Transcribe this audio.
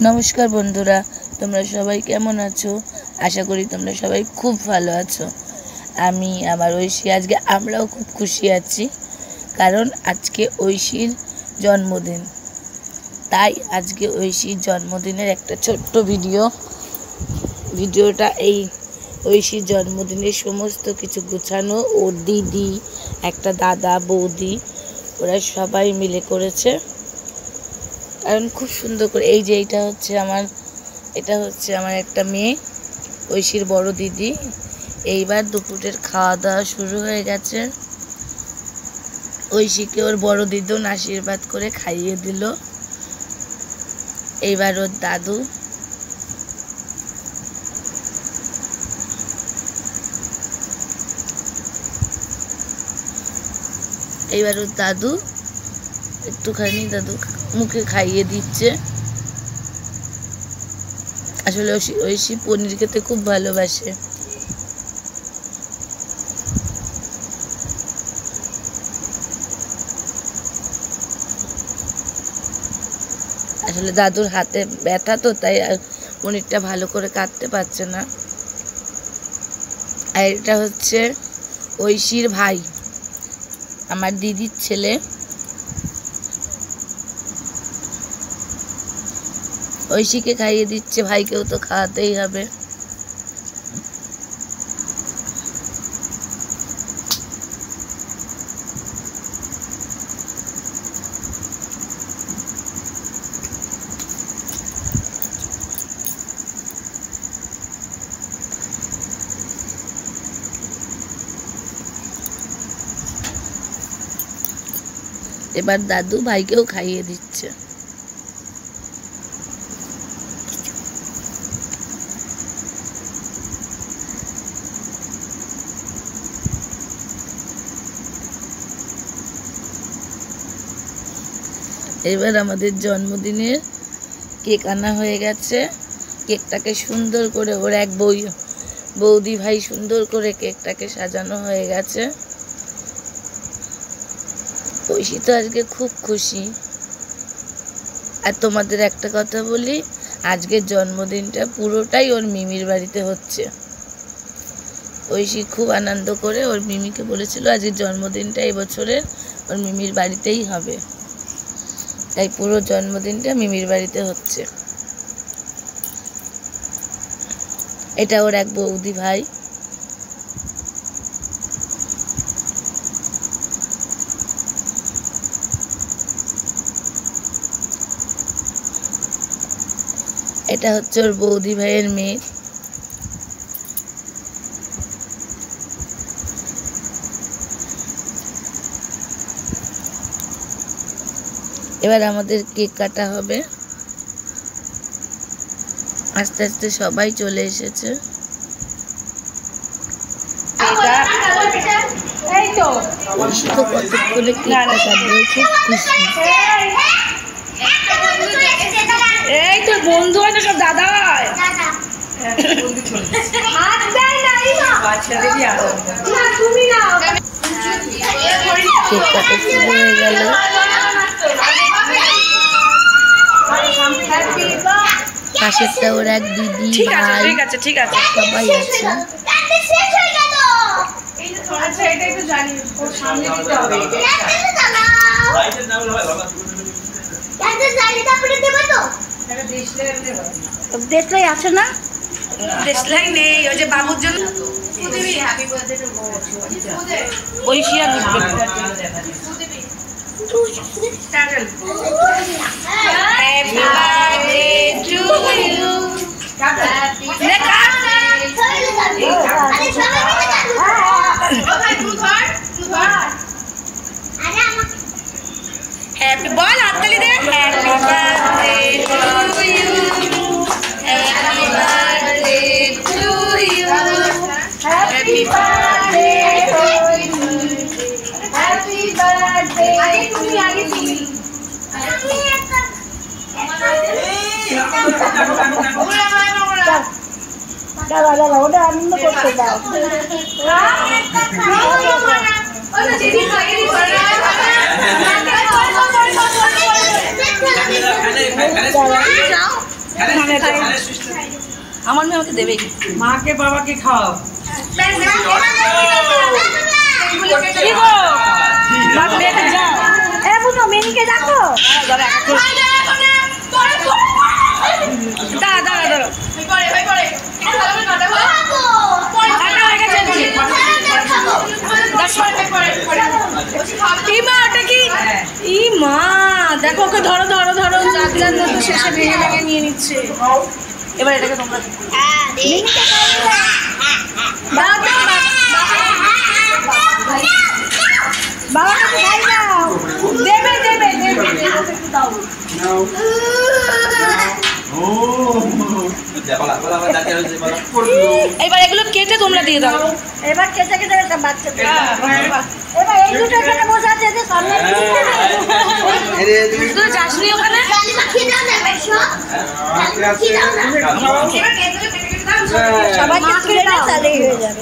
নমস্কার বন্ধুরা, তোমরা সবাই কেমন আছো? আশা করি তোমরা সবাই খুব ভালো আছো। আমি আমার ঐশী আজকে আমরাও খুব খুশি আছি, কারণ আজকে ঐশীর জন্মদিন। তাই আজকে ঐশীর জন্মদিনের একটা ছোট্ট ভিডিওটা এই ঐশীর জন্মদিনের সমস্ত কিছু গোছানো। ওর দিদি, একটা দাদা, বৌদি, ওরা সবাই মিলে করেছে। কারণ খুব সুন্দর করে এই যে এটা হচ্ছে আমার একটা মেয়ে, ঐশীর বড় দিদি। এইবার দুপুরের খাওয়া দাওয়া শুরু হয়ে গেছে। ঐশীকে ওর বড় দিদুন আশীর্বাদ করে খাইয়ে দিল। এইবার ওর দাদু, একটুখানি দাদু মুখে খাইয়ে দিচ্ছে। আসলে ঐশী পনির খেতে খুব ভালোবাসে। আসলে দাদুর হাতে ব্যথা তো, তাই পনিরটা ভালো করে কাটতে পারছে না। আর এটা হচ্ছে ঐশীর ভাই, আমার দিদির ছেলে। ঐশীকে খাইয়ে দিচ্ছে, ভাইকেও তো খাওয়াতেই হবে। এবার দাদু ভাইকেও খাইয়ে দিচ্ছে। এবার আমাদের জন্মদিনের কেক আনা হয়ে গেছে। কেকটাকে সুন্দর করে ওর এক বৌদি ভাই সুন্দর করে কেকটাকে সাজানো হয়ে গেছে। ঐশী তো আজকে খুব খুশি। আর তোমাদের একটা কথা বলি, আজকের জন্মদিনটা পুরোটাই ওর মিমির বাড়িতে হচ্ছে। ঐশী খুব আনন্দ করে ওর মিমিকে বলেছিল আজকের জন্মদিনটা এবছরের ওর মিমির বাড়িতেই হবে। তাই পুরো জন্মদিনটা মিমির বাড়িতে হচ্ছে। এটা ওর এক বৌদি ভাই। এটা হচ্ছে ওর বৌদি ভাইয়ের মেয়ে। এবার আমাদের কেক কাটা হবে। আস্তে আস্তে সবাই চলে এসেছে। ঐশী তো কতক্ষণে কেক কাটাবে, খুব খুশি। এই তোর বন্ধু হয় তো, সব দাদা হয়। কেক কাটা শুরু হয়ে গেল। পাশেরটা ওর এক দিদি, ভাই, সবাই আছে। দেশলাই আছে না? দেশলাই নেই, ওই যে বাবুর জন্য ঐশী আর হ্যাপি বল, হাততালি দে। Happy birthday to you, happy birthday to you, happy birthday to you, happy birthday. তুমি আগে তুমি ওটা আনন্দ করতে দাও। আমার মেয়ে আমাকে দেবেই। মাকে বাবাকে খাও। কি গো? মা মেয়েকে যাও। এ বুঝো মেনিকে ডাকো। দাঁড়া দাঁড়া দাঁড়া। ই মা দেখো ওকে ধরো ধরো ধরো যার মতো শেষে ভেঙে ভেঙে নিয়ে নিচ্ছে। এবার এটাকে তোমরা বাবাকে খাই দাও। দেবে দেবে দেবে দাও। এবার এগুলো কেটে তোমরা দিয়ে দাও। এবার কেটে কেটে একটা বাচ্চা এবার এই দুটো এখানে বসে আছে যে সামনে তুই যাসনি ওখানে? সবাইকে তুলে না তাহলেই হয়ে যাবে।